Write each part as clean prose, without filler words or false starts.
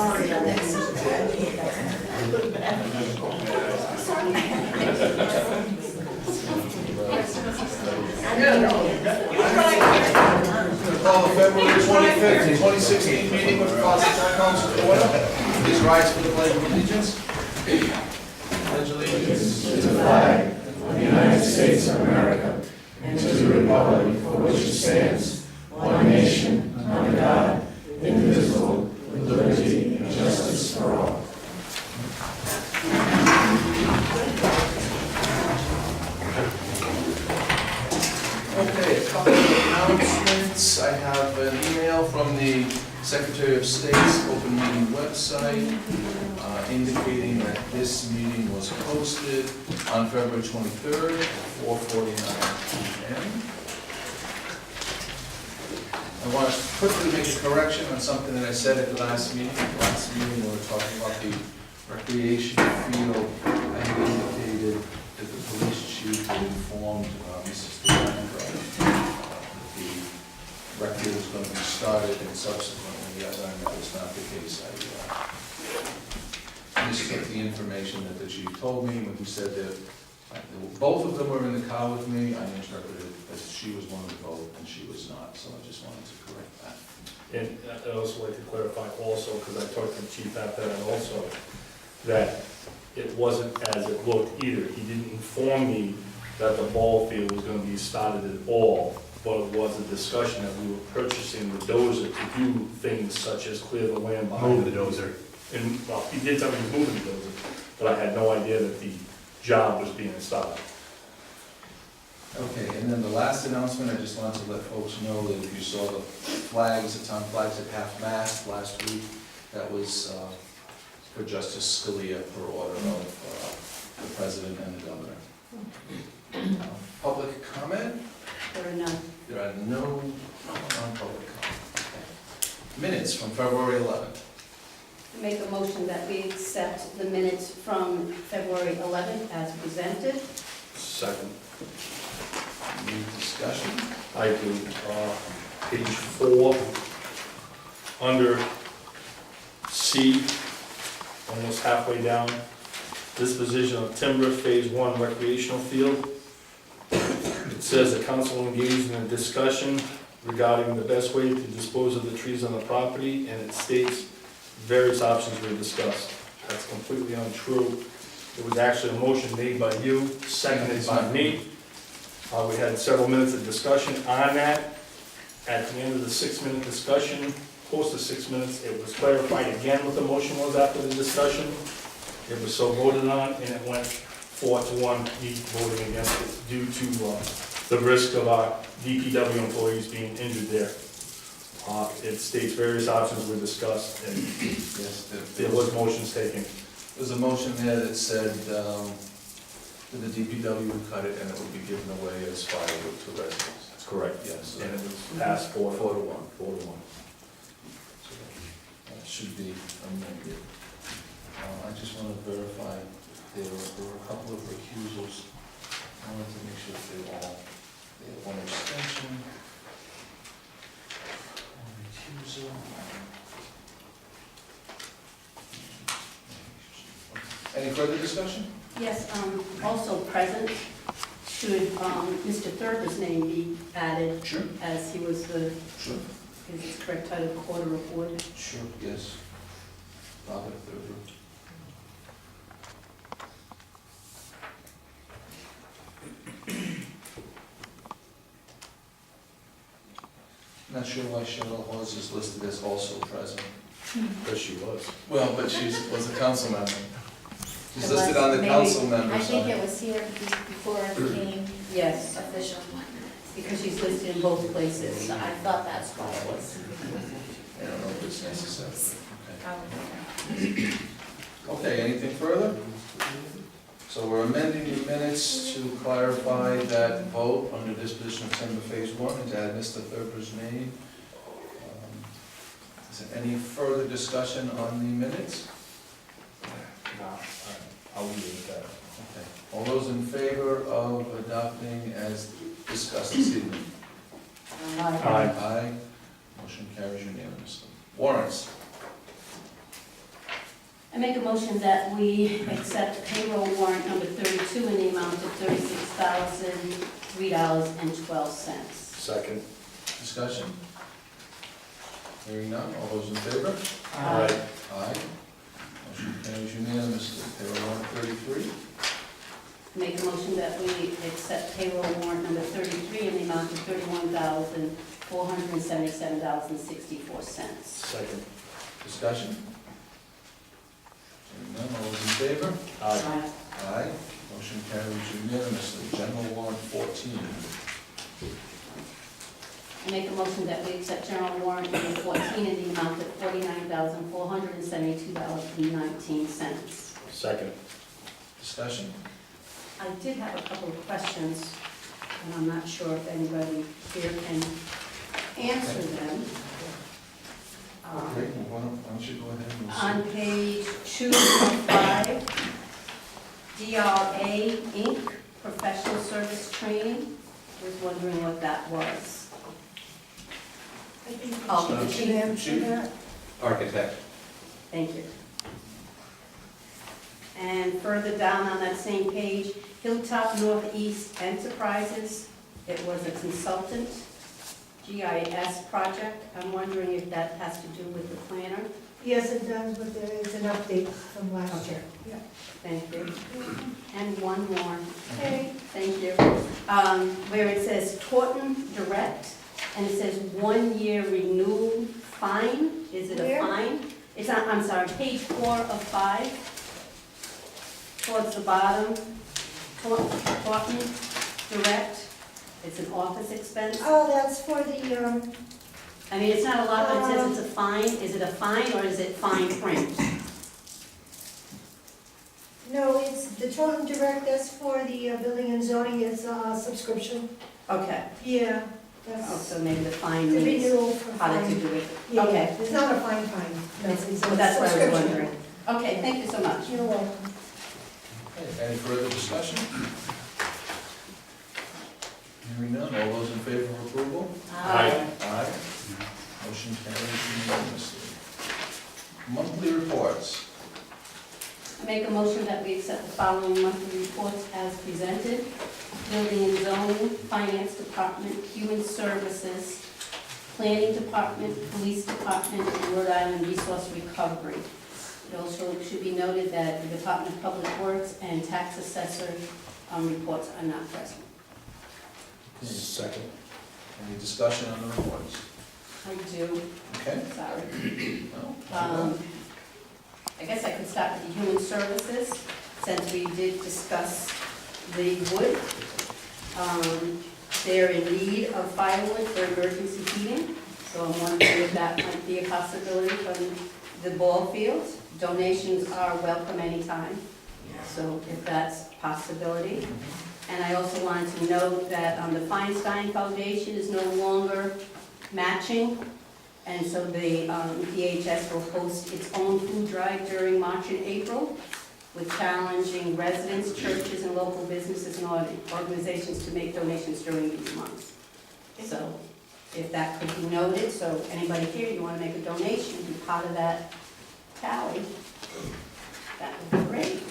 sorry on this. Call the February 25th, 2016 meeting with the Boston Town Council to order. Please rise for the pledge of allegiance. Pledge allegiance To the flag of the United States of America and to the republic for which it stands, one nation, under God, indivisible, with liberty and justice for all. Okay, a couple of announcements. I have an email from the Secretary of State's open meeting website indicating that this meeting was posted on February 23rd, 4:49 p.m. I want to quickly make a correction on something that I said at the last meeting. Last meeting, we were talking about the recreation field. I had indicated that the police chief had informed Mrs. DeLandro that the rec field was going to be started, and subsequently, I learned that was not the case. I mistook the information that the chief told me when he said that both of them were in the car with me. I interpreted it as she was one of the both, and she was not, so I just wanted to correct that. And I'd also like to clarify also, because I talked to the chief after that also, that it wasn't as it looked either. He didn't inform me that the ball field was gonna be started at all, but it was a discussion that we were purchasing the dozer to do things such as clear the land behind the dozer. And, well, he did tell me he was moving the dozer, but I had no idea that the job was being started. Okay, and then the last announcement, I just wanted to let folks know that if you saw the flags, the town flags at half-mast last week, that was for Justice Scalia per order of the President and the Governor. Public comment? There are none. There are no non-public comment. Okay. Minutes from February 11th. Make a motion that we accept the minutes from February 11th as presented. Second. Any discussion? I do, page 4, under C, almost halfway down, disposition of timber, phase 1 recreational field. It says the council engaged in a discussion regarding the best way to dispose of the trees on the property, and it states various options were discussed. That's completely untrue. It was actually a motion made by you, seconded by me. We had several minutes of discussion on that. At the end of the 6-minute discussion, close to 6 minutes, it was clarified again what the motion was after the discussion. It was so voted on, and it went 4-1, me voting against it due to the risk of our DPW employees being injured there. It states various options were discussed, and Yes, there was motions taken. There's a motion there that said that the DPW would cut it and it would be given away as firewood to residents. That's correct. Yes. And it was passed 4-1. 4-1. So that should be amended. I just want to verify there were a couple of recusals. I wanted to make sure that they had one abstention. One recusal. Any further discussion? Yes, also present, should Mr. Thurber's name be added Sure. as he was the, Sure. is his correct title, quarter award? Sure, yes. Robert Thurber. Not sure why Cheryl Hawes is listed as also present. Because she was. Well, but she was a council member. She's It was, listed on the maybe. council member I think side. it was here before it became Yes, official. because she's listed in both places. So I thought that's why it was. I don't know if it's necessary. Probably. Okay, anything further? So we're amending the minutes to clarify that vote under disposition of timber phase 1 and to add Mr. Thurber's name. Is there any further discussion on the minutes? I'll leave it at that. Okay. All those in favor of adopting as discussed this evening? Aye. Aye. Motion carries unanimously. Warrants. I make a motion that we accept payroll warrant number 32 in the amount of $36,003.12. Second. Discussion? Hearing none, all those in favor? Aye. Aye. Motion carries unanimously. Payroll warrant 33. Make a motion that we accept payroll warrant number 33 in the amount of $31,477.64. Second. Discussion? Hearing none, all those in favor? Aye. Aye. Motion carries unanimously. General warrant 14. I make a motion that we accept general warrant number 14 in the amount of $49,472.19. Second. Discussion? I did have a couple of questions, and I'm not sure if anybody here can answer them. Okay, well, why don't you go ahead and we'll see. On page 2 of 5, DRA Inc., professional service training, was wondering what that was. I think Oh, you should answer that. Architect. Thank you. And further down on that same page, Hilltop Northeast Enterprises, it was a consultant, GIS project. I'm wondering if that has to do with the planner? Yes, it does, but there is an update from last year. Yeah. Thank you. And one more. Okay. Thank you. Where it says Taunton Direct, and it says 1-year renewal fine. Is it a Where? fine? It's on, I'm sorry, page 4 of 5. Towards the bottom, Taunton Direct. It's an office expense. Oh, that's for the, I mean, it's not a lot, but it says it's a fine. Is it a fine or is it fine print? no, it's the Taunton Direct, that's for the building and zoning, it's a subscription. Okay. Yeah, Oh, that's so maybe the fine the means renewal for how to fine. do it. Yeah, Okay. it's not a fine. No, it's a Well, that's what I was subscription. wondering. Okay, thank you so much. You're welcome. Okay, any further discussion? Hearing none, all those in favor of approval? Aye. Aye. Motion carries unanimously. Monthly reports. I make a motion that we accept the following monthly reports as presented. Building and zoning, finance department, human services, planning department, police department, and Rhode Island resource recovery. It also should be noted that the Department of Public Works and tax assessor reports are not present. Second. Any discussion on the reports? I do, Okay? sorry. No? I guess I could start with the human services, since we did discuss the wood. They're in need of firewood for emergency heating, so I'm wondering if that might be a possibility from the ball fields. Donations are welcome anytime, so if that's a possibility. And I also wanted to note that the Feinstein Foundation is no longer matching, and so the DHS will host its own food drive during March and April, with challenging residents, churches, and local businesses and organizations to make donations during these months. So if that could be noted, so anybody here, you want to make a donation, be part of that tally, that would be great.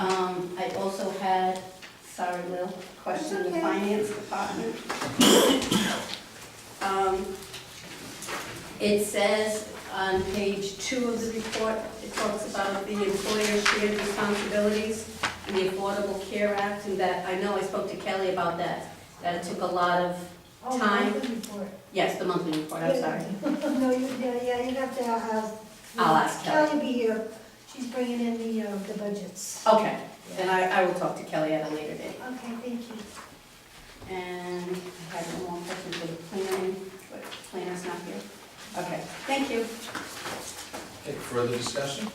I also had, sorry, Lil, question in the Okay. finance department. It says on page 2 of the report, it talks about the employer's shared responsibilities and the Affordable Care Act, and that, I know I spoke to Kelly about that it took a lot of, Oh, Time. monthly report. yes, the monthly report, I'm sorry. No, you'd have to have. I'll ask Kelly. Kelly be here, she's bringing in the budgets. Okay, then I will talk to Kelly at a later date. Okay, thank you. And I had one more question for the planning, but the planner's not here. Okay, thank you. Okay, further discussion?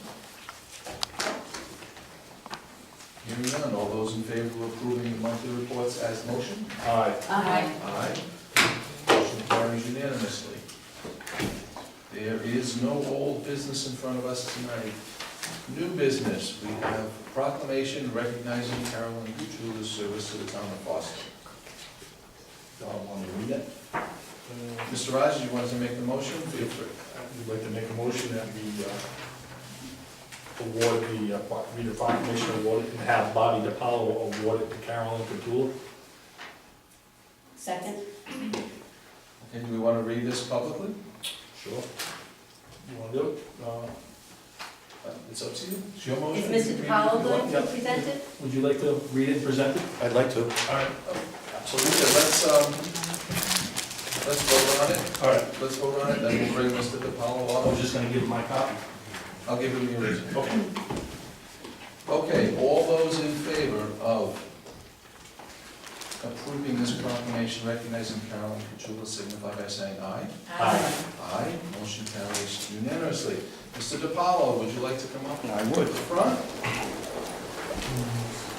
Hearing none, all those in favor of approving the monthly reports as motion? Aye. Aye. Aye. Motion carries unanimously. There is no old business in front of us tonight. New business, we have proclamation recognizing Carolyn Gutula's service to the town of Boston. Y'all want to read it? Mr. Rogers, you wanted to make the motion? Feel free. I'd like to make a motion that we award read the proclamation award and have Bobby DiPaolo award it to Carolyn Catula. Second? Okay, do we want to read this publicly? Sure. You wanna do it? It's up to you. It's your Is motion. Mr. DiPaolo going to present it? Would you like to read it and present it? I'd like to. All right. Absolutely, let's vote on it. All right. Let's vote on it, then we'll bring Mr. DiPaolo I was up. just gonna give him my copy. I'll give him the original. Okay. Okay, all those in favor of approving this proclamation recognizing Carolyn Catula signify by saying aye. Aye. Aye, motion carries unanimously. Mr. DiPaolo, would you like to come up I to would. the front?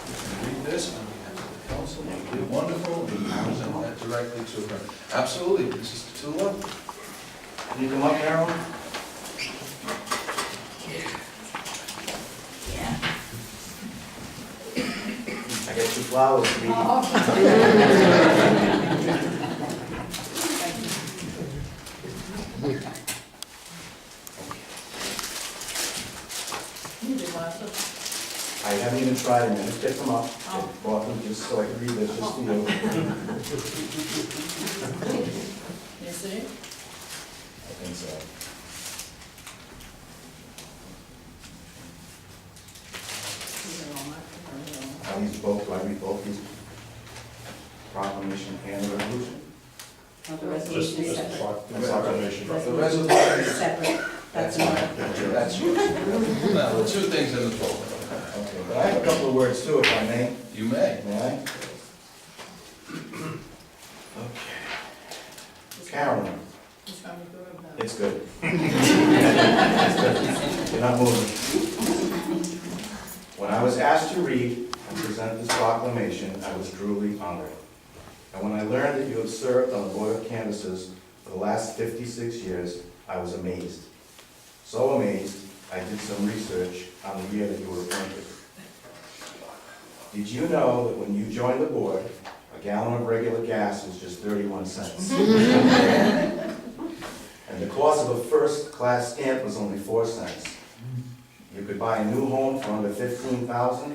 You can read this on behalf of the council, you did wonderful, and you present that directly to her. Absolutely, Mrs. Catula? Can you come up, Carolyn? I get two flowers to be. I haven't even tried them, I just picked them up, I bought them just so I could read this, just to you. You see? I think so. I use both, do I read both these? Proclamation and the resolution? Oh, the resolution is separate. Proclamation. The Resolution resolution is is, separate. That's not. that's yours. Now, the two things in the folder. Okay, but I have a couple of words too, if I may. You may. May I? Okay. Carolyn, He's coming through about. it's good. It's good. You're not moving. When I was asked to read and present this proclamation, I was truly honored. And when I learned that you have served on the Board of Canvassers for the last 56 years, I was amazed. So amazed, I did some research on the year that you were appointed. Did you know that when you joined the board, a gallon of regular gas was just 31 cents? And the cost of a first-class stamp was only 4 cents. You could buy a new home for under $15,000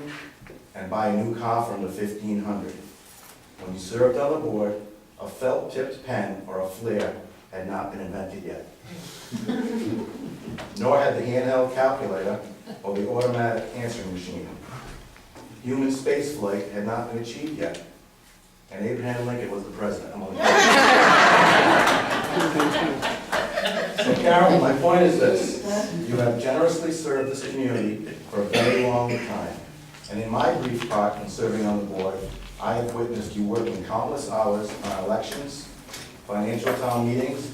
and buy a new car for under $1,500. When you served on the board, a felt-tipped pen or a flare had not been invented yet. Nor had the handheld calculator or the automatic answering machine. Human spaceflight had not been achieved yet, and Abraham Lincoln was the president. I'm only So Carol, my point is this. You have generously served this community for a very long time. And in my brief part in serving on the board, I have witnessed you working countless hours on elections, financial town meetings,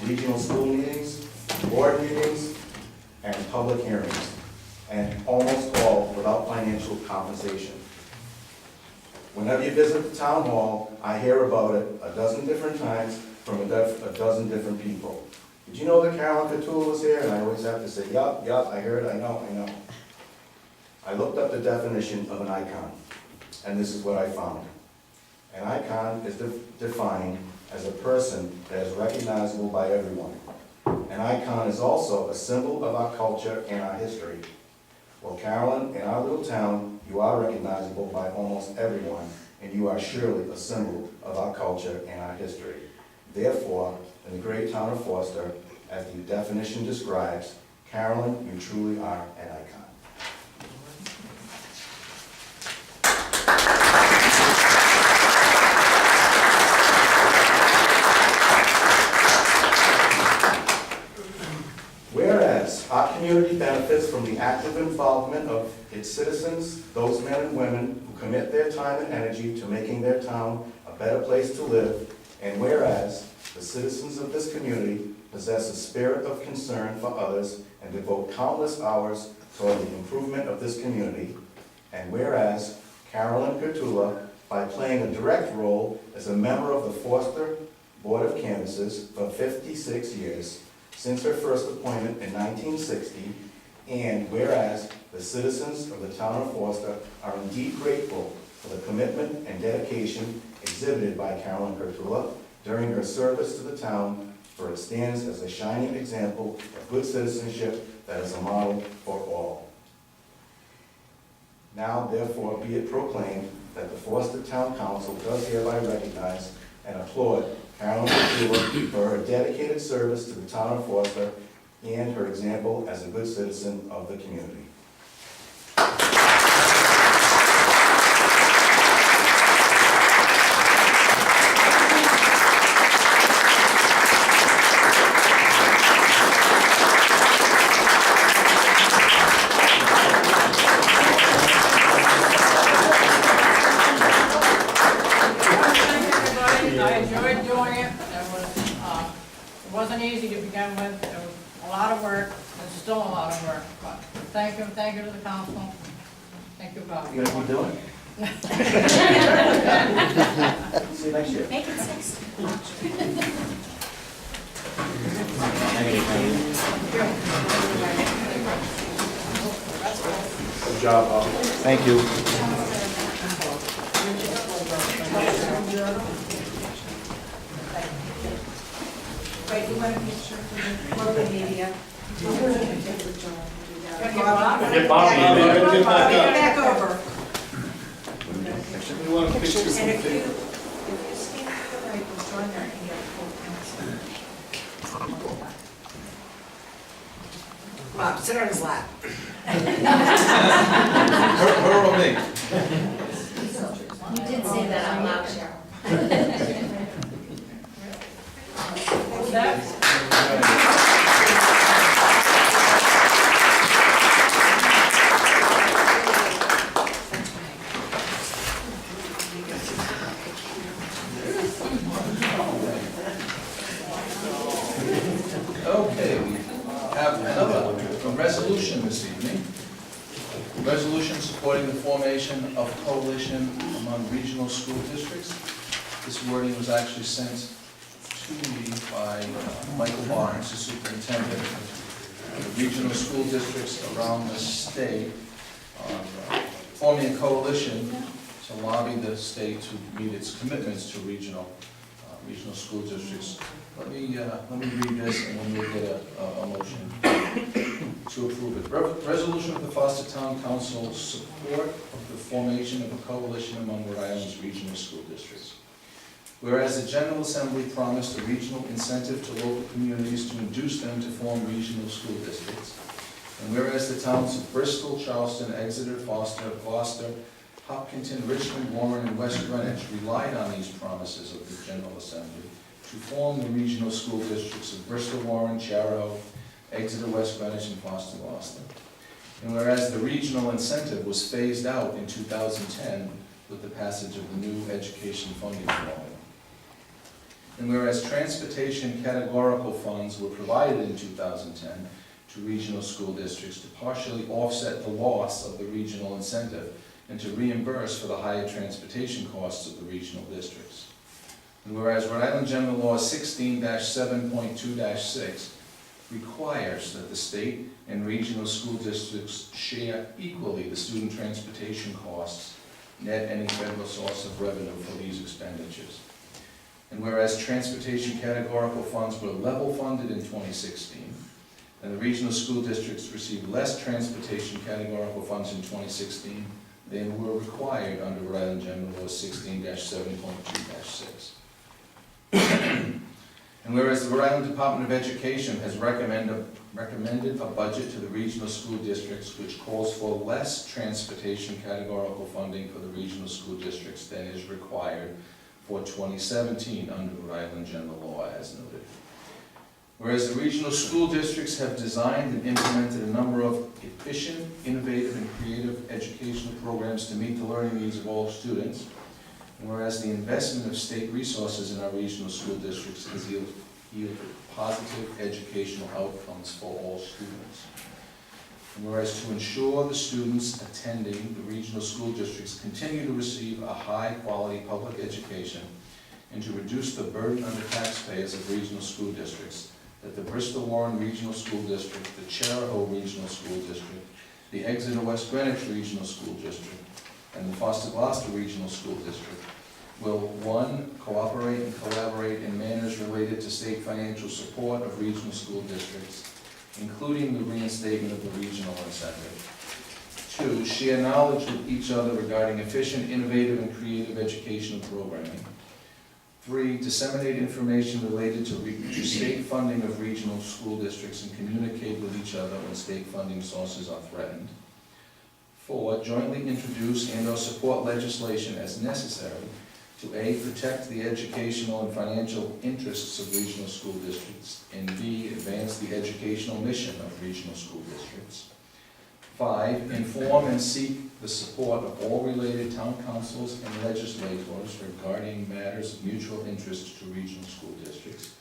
regional school meetings, board meetings, and public hearings, and almost all without financial compensation. Whenever you visit the town hall, I hear about it a dozen different times from a dozen different people. Did you know that Carolyn Catula was here? And I always have to say, yup, I heard, I know. I looked up the definition of an icon, and this is what I found. An icon is defined as a person that is recognizable by everyone. An icon is also a symbol of our culture and our history. Well, Carolyn, in our little town, you are recognizable by almost everyone, and you are surely a symbol of our culture and our history. Therefore, in the great town of Foster, as the definition describes, Carolyn, you truly are an icon. Whereas our community benefits from the active involvement of its citizens, those men and women who commit their time and energy to making their town a better place to live, and whereas the citizens of this community possess a spirit of concern for others and devote countless hours toward the improvement of this community, and whereas Carolyn Catula, by playing a direct role as a member of the Foster Board of Canvassers for 56 years, since her first appointment in 1960, and whereas the citizens of the town of Foster are indeed grateful for the commitment and dedication exhibited by Carolyn Catula during her service to the town, for it stands as a shining example of good citizenship that is a model for all. Now therefore be it proclaimed that the Foster Town Council does hereby recognize and applaud Carolyn Stewart for her dedicated service to the town of Foster and her example as a good citizen of the community. Everybody, I enjoyed doing it. It wasn't easy to begin with. It was a lot of work. It's still a lot of work, but thank you to the council. Thank you, Bob. You gonna keep doing it? See you next year. Make it 6. Good job, Bob. Thank you. Wait, you want a picture for the local media? Get Bob. Get Bob in there. Get Get back up. back over. We want a picture. And if you stand to the right, we'll join there and get full council. Bob, sit on his lap. Her or me? You did say that out loud, Cheryl. Next. Okay, we have another resolution this evening. Resolution supporting the formation of coalition among regional school districts. This wording was actually sent to me by Michael Barnes, the superintendent. The regional school districts around the state are forming a coalition to lobby the state to meet its commitments to regional school districts. Let me read this and then we'll get a motion to approve it. Resolution of the Foster Town Council support of the formation of a coalition among Rhode Island's regional school districts. Whereas the General Assembly promised a regional incentive to local communities to induce them to form regional school districts. And whereas the towns of Bristol, Charleston, Exeter, Foster, Gloucester, Hopkinton, Richmond, Warren, and West Greenwich relied on these promises of the General Assembly to form the regional school districts of Bristol, Warren, Chariho, Exeter, West Greenwich, and Foster, Gloucester. And whereas the regional incentive was phased out in 2010 with the passage of the new education funding formula. And whereas transportation categorical funds were provided in 2010 to regional school districts to partially offset the loss of the regional incentive and to reimburse for the higher transportation costs of the regional districts. And whereas Rhode Island General Law 16-7.2-6 requires that the state and regional school districts share equally the student transportation costs, net any federal source of revenue for these expenditures. And whereas transportation categorical funds were level funded in 2016, and the regional school districts received less transportation categorical funds in 2016 than were required under Rhode Island General Law 16-7.2-6. And whereas the Rhode Island Department of Education has recommended a budget to the regional school districts which calls for less transportation categorical funding for the regional school districts than is required for 2017 under Rhode Island General Law as noted. Whereas the regional school districts have designed and implemented a number of efficient, innovative, and creative educational programs to meet the learning needs of all students. And whereas the investment of state resources in our regional school districts has yielded positive educational outcomes for all students. And whereas to ensure the students attending the regional school districts continue to receive a high-quality public education and to reduce the burden on the taxpayers of regional school districts, that the Bristol Warren Regional School District, the Chariho Regional School District, the Exeter West Greenwich Regional School District, and the Foster Gloucester Regional School District will, 1, cooperate and collaborate in manners related to state financial support of regional school districts, including the reinstatement of the regional incentive. 2, share knowledge with each other regarding efficient, innovative, and creative educational programming. 3, disseminate information related to state funding of regional school districts and communicate with each other when state funding sources are threatened. 4, jointly introduce and/or support legislation as necessary to A, protect the educational and financial interests of regional school districts, and B, advance the educational mission of regional school districts. 5, inform and seek the support of all related town councils and legislators regarding matters of mutual interest to regional school districts.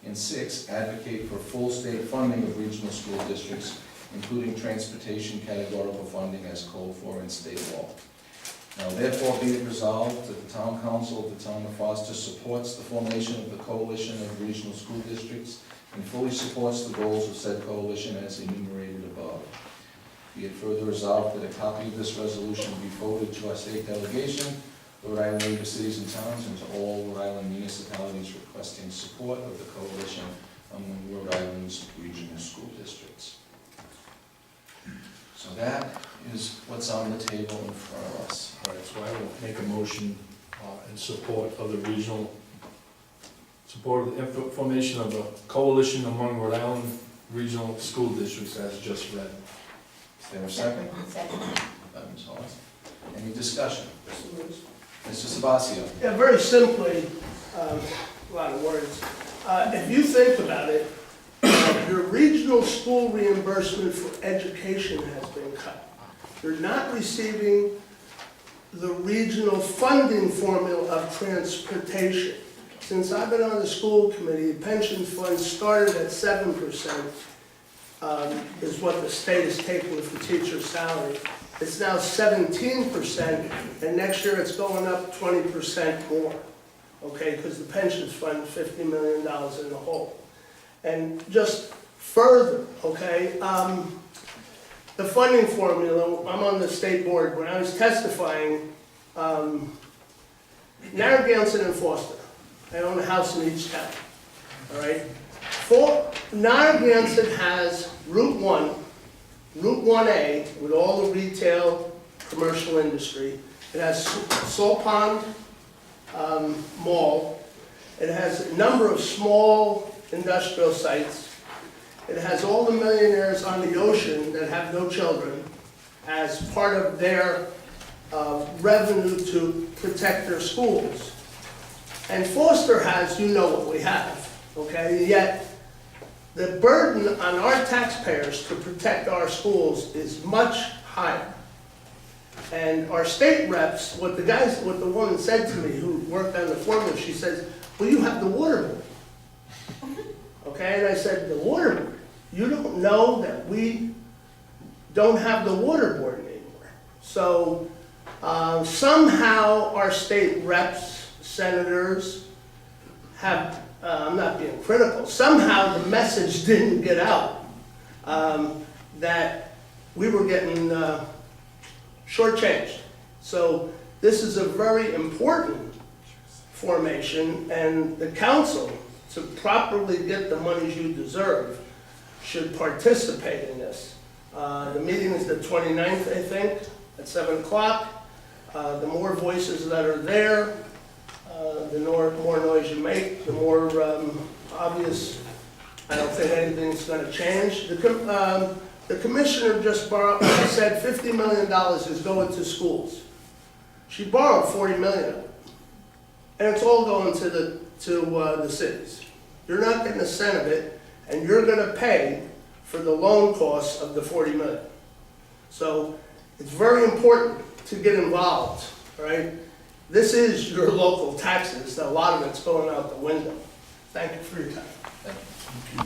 And 6, advocate for full state funding of regional school districts, including transportation categorical funding as called for in state law. Now therefore be it resolved that the town council of the town of Foster supports the formation of the coalition of regional school districts and fully supports the goals of said coalition as enumerated above. Be it further resolved that a copy of this resolution be forwarded to our state delegation, Rhode Island League of Cities and Towns, and to all Rhode Island municipalities requesting support of the coalition among Rhode Island's regional school districts. So that is what's on the table in front of us. All right, so I will make a motion in support of the support of the formation of the coalition among Rhode Island regional school districts as just read. Is there a second? Second. Ms. Hollis. Any discussion? Mr. Sabasio? Yeah, very simply, a lot of words. If you think about it, your regional school reimbursement for education has been cut. You're not receiving the regional funding formula of transportation. Since I've been on the school committee, the pension fund started at 7%, is what the state is taking for teacher's salary. It's now 17%, and next year it's going up 20% more, okay, because the pension fund is $50 million in the hole. And just further, okay, the funding formula, I'm on the state board, when I was testifying, Narragansett and Foster, I own a house in each town, all right? Narragansett has Route 1, Route 1A with all the retail, commercial industry. It has Salt Pond Mall. It has a number of small industrial sites. It has all the millionaires on the ocean that have no children as part of their revenue to protect their schools. And Foster has, you know what we have, okay? Yet the burden on our taxpayers to protect our schools is much higher. And our state reps, what the woman said to me who worked on the formula, she says, well, you have the water board. Okay, and I said, the water board? You don't know that we don't have the water board anymore. So somehow our state reps, senators have, I'm not being critical, somehow the message didn't get out that we were getting shortchanged. So this is a very important formation, and the council, to properly get the monies you deserve, should participate in this. The meeting is the 29th, I think, at 7 o'clock. The more voices that are there, the more noise you make, the more obvious. I don't think anything's going to change. The commissioner just said $50 million is going to schools. She borrowed $40 million of it, and it's all going to the cities. You're not getting a cent of it, and you're going to pay for the loan costs of the $40 million. So it's very important to get involved, right? This is your local taxes. A lot of it's going out the window. Thank you for your time. Thank you.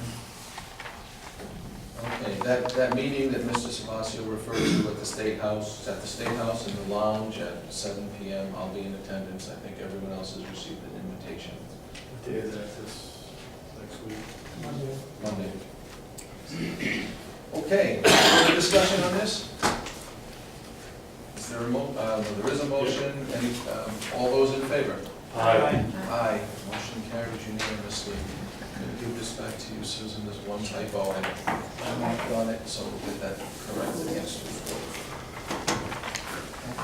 Okay, that meeting that Mr. Sabasio referred to at the State House, it's at the State House in the lounge at 7 p.m. I'll be in attendance. I think everyone else has received an invitation. What day is that, this next week? Monday. Okay, any discussion on this? Is there there is a motion. Any, all those in favor? Aye. Aye. Motion carried unanimously. I'm going to give this back to you, Susan. There's one typo. I marked on it, so we'll get that corrected.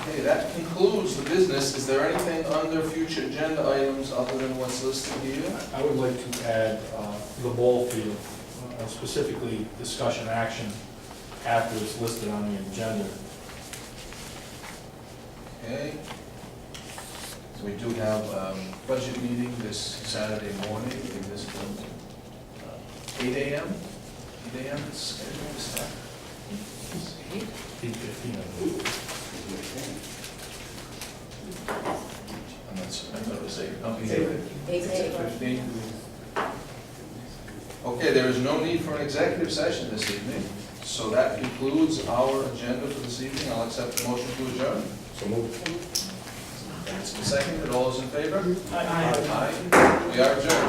Okay, that concludes the business. Is there anything under future agenda items other than what's listed here? I would like to add the ball field, specifically discussion action after it's listed on the agenda. Okay. So we do have budget meeting this Saturday morning in this building. 8 a.m.? 8 a.m. is scheduled to start. 8:15, I believe. I'm not sure, I thought it was 8. Okay, 8:15. Okay, there is no need for an executive session this evening, so that concludes our agenda for this evening. I'll accept the motion to adjourn. So moved. It's been seconded. All those in favor? Aye. We are adjourned.